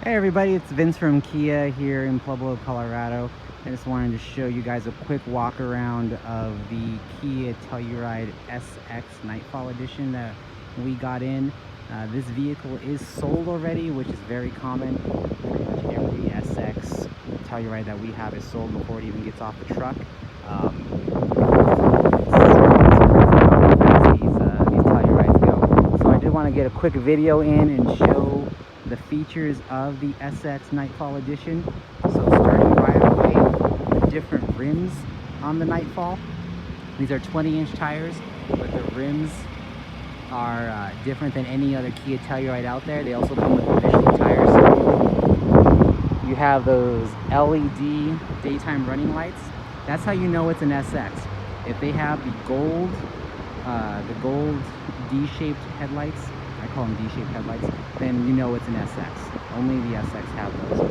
Hey everybody, it's Vince from Kia here in Pueblo, Colorado. I just wanted to show you guys a quick walk around of the Kia Telluride SX Nightfall edition that we got in. This vehicle is sold already, which is very common. Pretty much every SX Telluride that we have is sold before it even gets off the truck. These Tellurides go. So I did want to get a quick video in and show the features of the SX Nightfall edition. So starting right away, the different rims on the Nightfall. These are 20-inch tires, but the rims are different than any other Kia Telluride out there. They also come with Michelin tires. You have those LED daytime running lights. That's how you know it's an SX. If they have the gold D-shaped headlights, I call them D-shaped headlights, then you know it's an SX. Only the SX have those.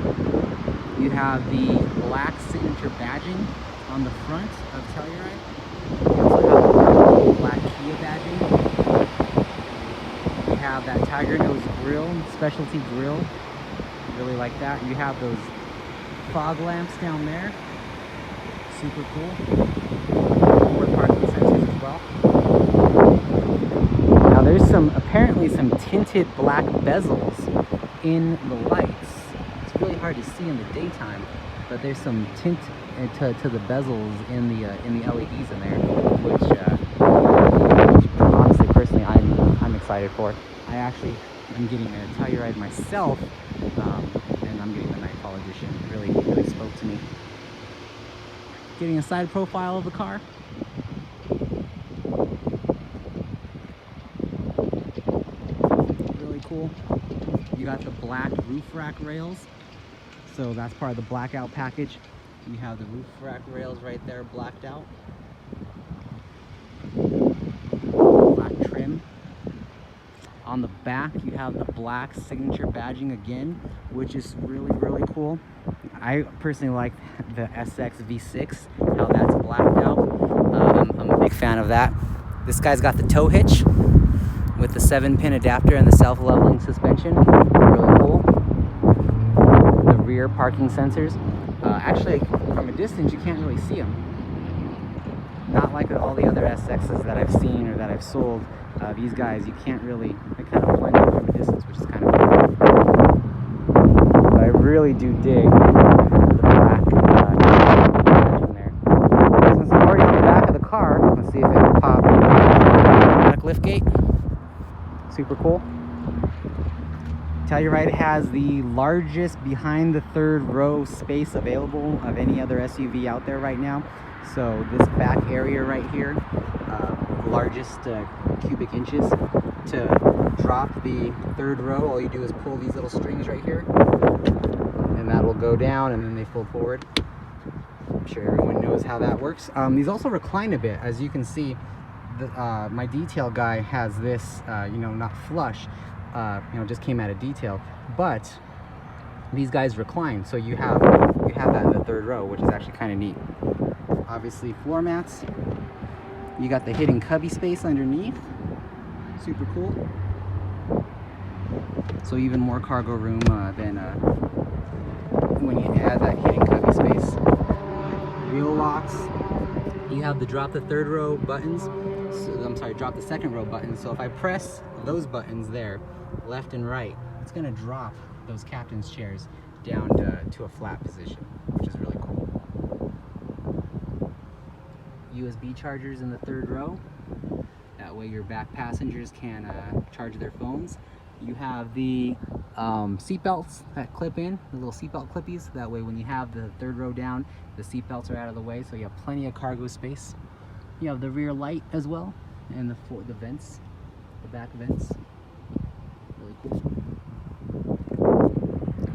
You have the black signature badging on the front of Telluride. You also have the black Kia badging. You have that tiger nose grill, specialty grill. Really like that. You have those fog lamps down there. Super cool. Forward parking sensors as well. Now there's apparently some tinted black bezels in the lights. It's really hard to see in the daytime, but there's some tint to the bezels in the LEDs in there, which honestly, personally, I'm excited for. I actually am getting a Telluride myself, and I'm getting the Nightfall edition. It really spoke to me. Getting a side profile of the car. Cool. You got the black roof rack rails, so that's part of the blackout package. You have the roof rack rails right there blacked out. Black trim. On the back you have the black signature badging again, which is really cool. I personally like the SX V6, how that's blacked out. I'm a big fan of that. This guy's got the tow hitch with the 7-pin adapter and the self-leveling suspension. Really cool. The rear parking sensors. Actually, from a distance, you can't really see them. Not like all the other SXs that I've seen or that I've sold. These guys, you can't really, they kind of blend in from a distance, which is kind of cool. But I really do dig the black in there. Since I'm already on the back of the car, let's see if it'll pop. Automatic lift gate. Super cool. Telluride has the largest behind the third row space available of any other SUV out there right now. So this back area right here, largest cubic inches. To drop the third row, all you do is pull these little strings right here, and that will go down, and then they fold forward. I'm sure everyone knows how that works. These also recline a bit, as you can see. My detail guy has this, not flush, just came out of detail, but these guys recline, so you have that in the third row, which is actually kind of neat. Obviously, floor mats. You got the hidden cubby space underneath. Super cool. So even more cargo room than when you add that hidden cubby space. Wheel locks. You have the drop the third row buttons. Drop the second row buttons. So if I press those buttons there, left and right, it's gonna drop those captain's chairs down to a flat position, which is really cool. USB chargers in the third row. That way your back passengers can charge their phones. You have the seat belts that clip in, the little seatbelt clippies. That way when you have the third row down, the seat belts are out of the way, so you have plenty of cargo space. You have the rear light as well, and the vents, the back vents. Really cool.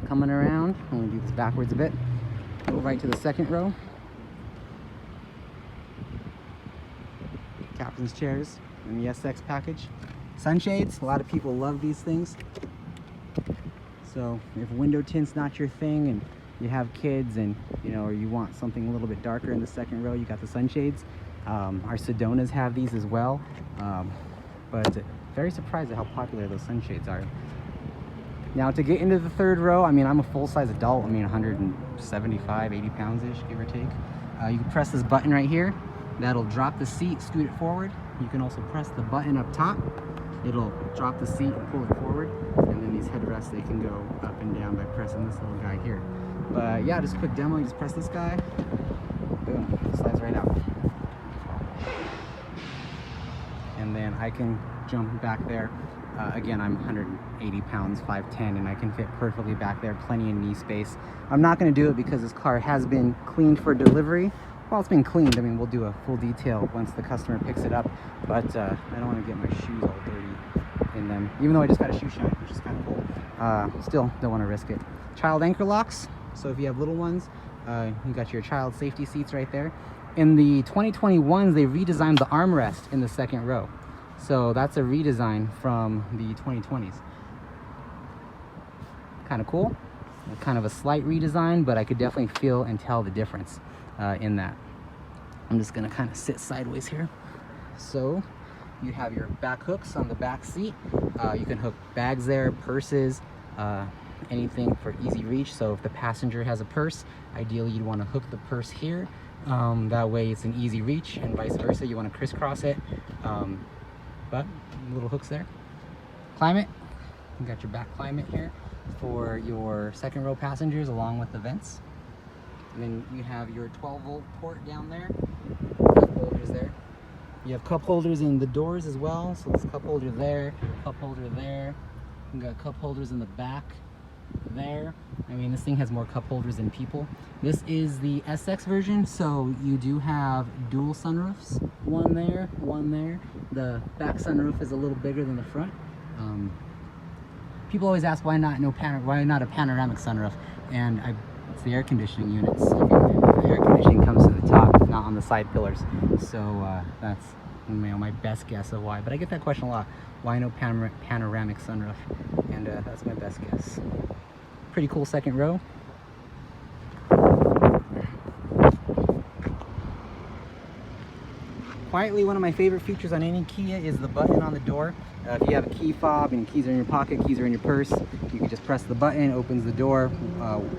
Coming around, I'm gonna do this backwards a bit. Go right to the second row. Captain's chairs in the SX package. Sunshades, a lot of people love these things. So if window tint's not your thing and you have kids and or you want something a little bit darker in the second row, you got the sunshades. Our Sedonas have these as well, but very surprised at how popular those sunshades are. Now to get into the third row, I mean, I'm a full-size adult. I mean, 175, 80 pounds-ish, give or take. You can press this button right here. That'll drop the seat, scoot it forward. You can also press the button up top. It'll drop the seat and pull it forward. And then these headrests, they can go up and down by pressing this little guy here. But yeah, just a quick demo. You just press this guy. Boom, slides right out. And then I can jump back there. Again, I'm 180 pounds, 5'10", and I can fit perfectly back there, plenty of knee space. I'm not going to do it because this car has been cleaned for delivery. Well, it's been cleaned. I mean, we'll do a full detail once the customer picks it up, but I don't want to get my shoes all dirty in them, even though I just got a shoe shine, which is kind of cool. Still don't want to risk it. Child anchor locks. So if you have little ones, you got your child safety seats right there. In the 2021s, they redesigned the armrest in the second row. So that's a redesign from the 2020s. Kind of cool. Kind of a slight redesign, but I could definitely feel and tell the difference in that. I'm just gonna kind of sit sideways here. So you have your back hooks on the back seat. You can hook bags there, purses, anything for easy reach. So if the passenger has a purse, ideally you'd want to hook the purse here. That way it's an easy reach, and vice versa. You want to crisscross it. But little hooks there. Climate, you got your back climate here for your second row passengers along with the vents. And then you have your 12-volt port down there, cup holders there. You have cup holders in the doors as well. So there's a cup holder there, cup holder there. You got cup holders in the back there. I mean, this thing has more cup holders than people. This is the SX version, so you do have dual sunroofs, one there, one there. The back sunroof is a little bigger than the front. People always ask why not a panoramic sunroof, and it's the air conditioning units. I mean, the air conditioning comes to the top, not on the side pillars. So that's my best guess of why. But I get that question a lot. Why no panoramic sunroof? And that's my best guess. Pretty cool second row. Quietly, one of my favorite features on any Kia is the button on the door. If you have a key fob and keys are in your pocket, keys are in your purse, you can just press the button, opens the door.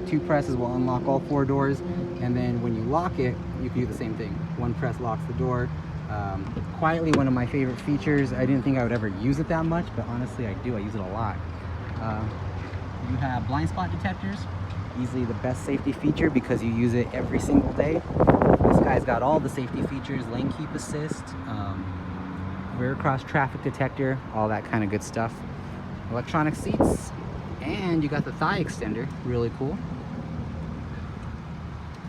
2 presses will unlock all 4 doors, and then when you lock it, you can do the same thing. 1 press locks the door. Quietly, one of my favorite features. I didn't think I would ever use it that much, but honestly I do. I use it a lot. You have blind spot detectors. Easily the best safety feature because you use it every single day. This guy's got all the safety features: lane keep assist, rear cross traffic detector, all that kind of good stuff. Electronic seats, and you got the thigh extender, really cool.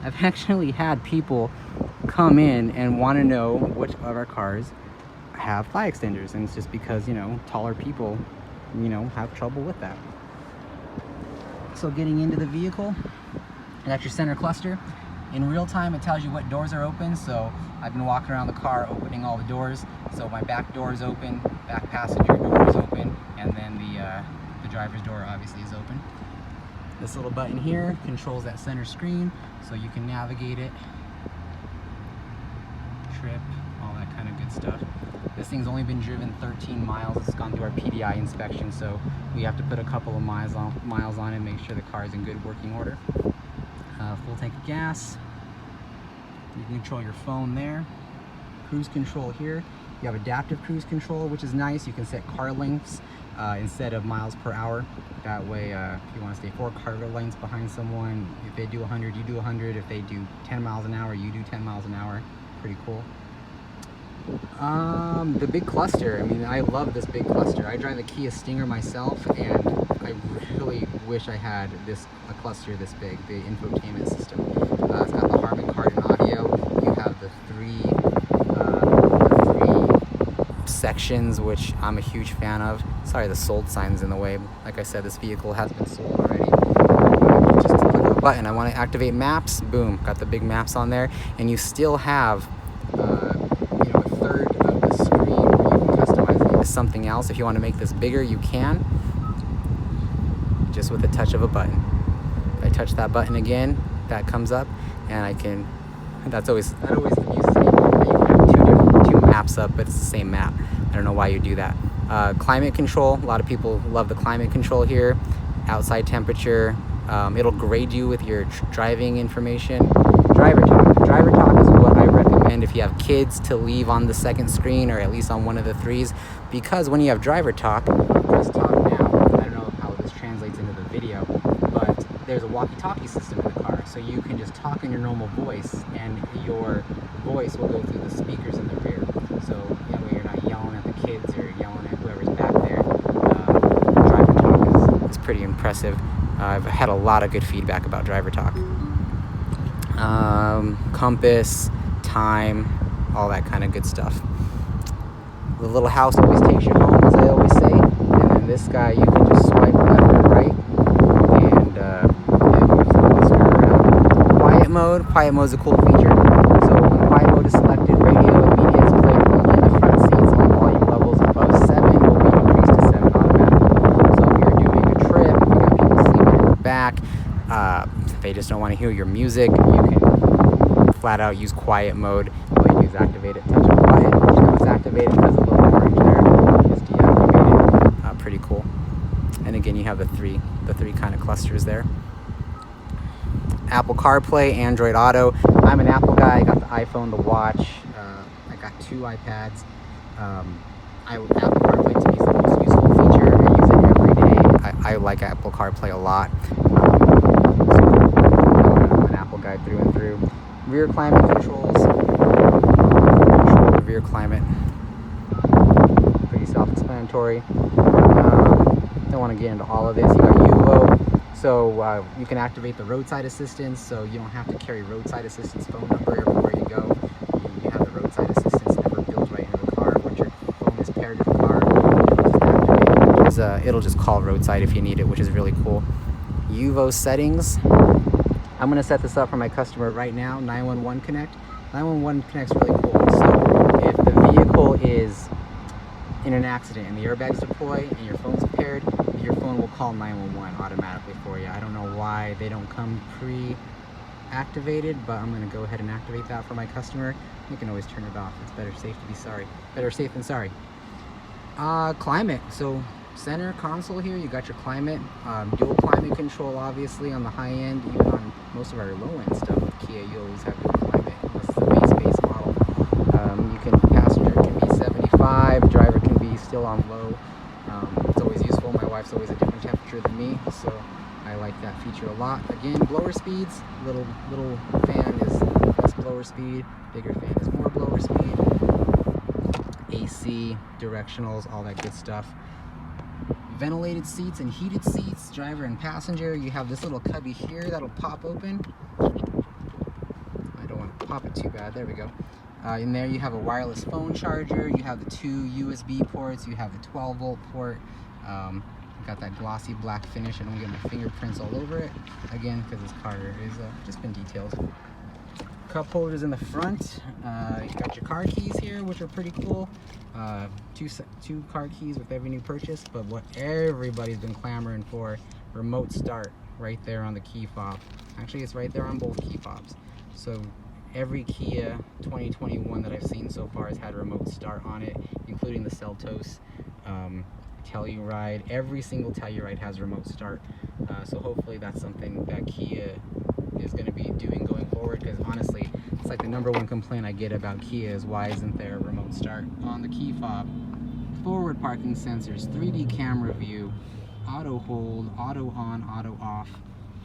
I've actually had people come in and want to know which of our cars have thigh extenders, and it's just because, you know, taller people, you know, have trouble with that. So getting into the vehicle, that's your center cluster. In real time, it tells you what doors are open. So I've been walking around the car opening all the doors. So my back door is open, back passenger door is open, and then the driver's door obviously is open. This little button here controls that center screen, so you can navigate it, trip, all that kind of good stuff. This thing's only been driven 13 miles. It's gone through our PDI inspection, so we have to put a couple of miles on it and make sure the car is in good working order. Full tank of gas. You can control your phone there. Cruise control here. You have adaptive cruise control, which is nice. You can set car lengths instead of miles per hour. That way, if you want to stay 4 car lengths behind someone, if they do 100, you do 100. If they do 10 miles an hour, you do 10 miles an hour. Pretty cool. The big cluster. I mean, I love this big cluster. I drive the Kia Stinger myself, and I really wish I had a cluster this big, the infotainment system. It's got the Harman Kardon audio. You have the three sections, which I'm a huge fan of. Sorry, the sold sign's in the way. Like I said, this vehicle has been sold already. Just click on the button. I want to activate maps. Boom, got the big maps on there, and you still have a third of the screen where you can customize it into something else. If you want to make this bigger, you can, just with a touch of a button. If I touch that button again, that comes up, and I can. That always amuses me. You can have two maps up, but it's the same map. I don't know why you do that. Climate control. A lot of people love the climate control here. outside temperature. It'll grade you with your driving information. Driver talk. Driver talk is what I recommend if you have kids to leave on the second screen, or at least on one of the 3s, because when you have driver talk, just talk now. I don't know how this translates into the video, but there's a walkie-talkie system in the car, so you can just talk in your normal voice, and your voice will go through the speakers in the rear. So that way you're not yelling at the kids or yelling at whoever's back there. Driver talk is pretty impressive. I've had a lot of good feedback about driver talk. Compass, time, all that kind of good stuff. The little house always takes you home, as I always say. And then this guy, you can just swipe left or right, and it moves the cluster around. Quiet mode. Quiet mode is a cool feature. So when quiet mode is selected, radio and media is played only in the front seats on volume levels above 7 will be increased to 7 automatically. So if you're doing a trip, if you got people sleeping in the back, if they just don't want to hear your music, you can flat out use quiet mode. All you do is activate it, touch a button, now it's activated, there's a little orange there, you just deactivate it. Pretty cool. And again, you have the three kind of clusters there. Apple CarPlay, Android Auto. I'm an Apple guy. I got the iPhone, the watch. I got 2 iPads. Apple CarPlay to me is the most useful feature. I use it every day. I like Apple CarPlay a lot. I'm an Apple guy through and through. Rear climate controls. Control the rear climate. Pretty self-explanatory. Don't want to get into all of this. You got UVO. So you can activate the roadside assistance, so you don't have to carry roadside assistance phone number everywhere you go. You have the roadside assistance never built right into the car. Once your phone is paired to the car, it'll just activate. It'll just call roadside if you need it, which is really cool. UVO settings. I'm going to set this up for my customer right now. 911 Connect. 911 Connect's really cool. So if the vehicle is in an accident and the airbags deploy and your phone's paired, your phone will call 911 automatically for you. I don't know why they don't come pre-activated, but I'm going to go ahead and activate that for my customer. You can always turn it off. It's better safe than sorry. Climate. So center console here, you got your climate, dual climate control obviously on the high end. Even on most of our low end stuff with Kia, you always have dual climate unless it's a base model. You can, passenger can be 75, driver can be still on low. It's always useful. My wife's always a different temperature than me, so I like that feature a lot. Again, blower speeds, little fan is less blower speed, bigger fan is more blower speed. AC, directionals, all that good stuff. Ventilated seats and heated seats, driver and passenger. You have this little cubby here that'll pop open. I don't want to pop it too bad. There we go. In there you have a wireless phone charger. You have the 2 USB ports. You have the 12-volt port. Got that glossy black finish. I don't get my fingerprints all over it. Again, because this car is just been detailed. Cup holders in the front. You got your car keys here, which are pretty cool. Two car keys with every new purchase, but what everybody's been clamoring for, remote start right there on the key fob. Actually, it's right there on both key fobs. So every Kia 2021 that I've seen so far has had remote start on it, including the Seltos, Telluride. Every single Telluride has remote start. So hopefully that's something that Kia is going to be doing going forward, because honestly, it's like the #1 complaint I get about Kia is why isn't there a remote start on the key fob. Forward parking sensors, 3D camera view, auto hold, auto on, auto off.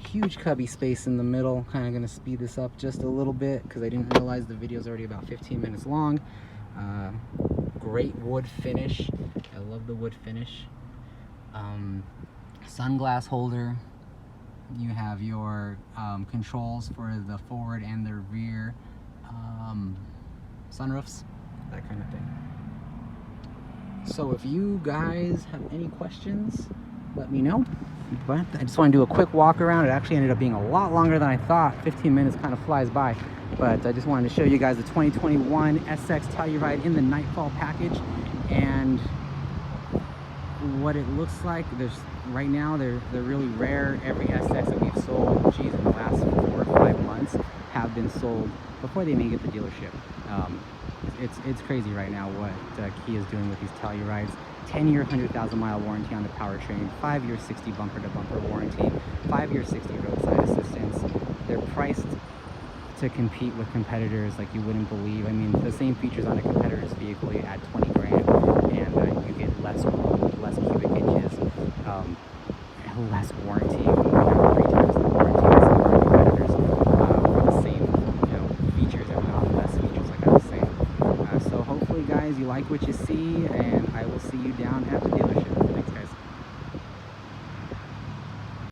Huge cubby space in the middle. Kind of going to speed this up just a little bit because I didn't realize the video is already about 15 minutes long. Great wood finish. I love the wood finish. Sunglass holder. You have your controls for the forward and the rear sunroofs, that kind of thing. So if you guys have any questions, let me know. But I just want to do a quick walk around. It actually ended up being a lot longer than I thought. 15 minutes kind of flies by. But I just wanted to show you guys the 2021 SX Telluride in the Nightfall package and what it looks like. Right now they're really rare. Every SX that we've sold, geez, in the last 4 or 5 months have been sold before they even get the dealership. it's crazy right now what Kia is doing with these Tellurides. 10-year, 100,000-mile warranty on the powertrain, 5-year, 60 bumper-to-bumper warranty, 5-year, 60 roadside assistance. They're priced to compete with competitors like you wouldn't believe. I mean, the same features on a competitor's vehicle, you add 20 grand, and you get less room, less cubic inches, less warranty. You have 3 times the warranty as some of our competitors for the same, features, if not less features, like I was saying. So hopefully, guys, you like what you see, and I will see you down at the dealership.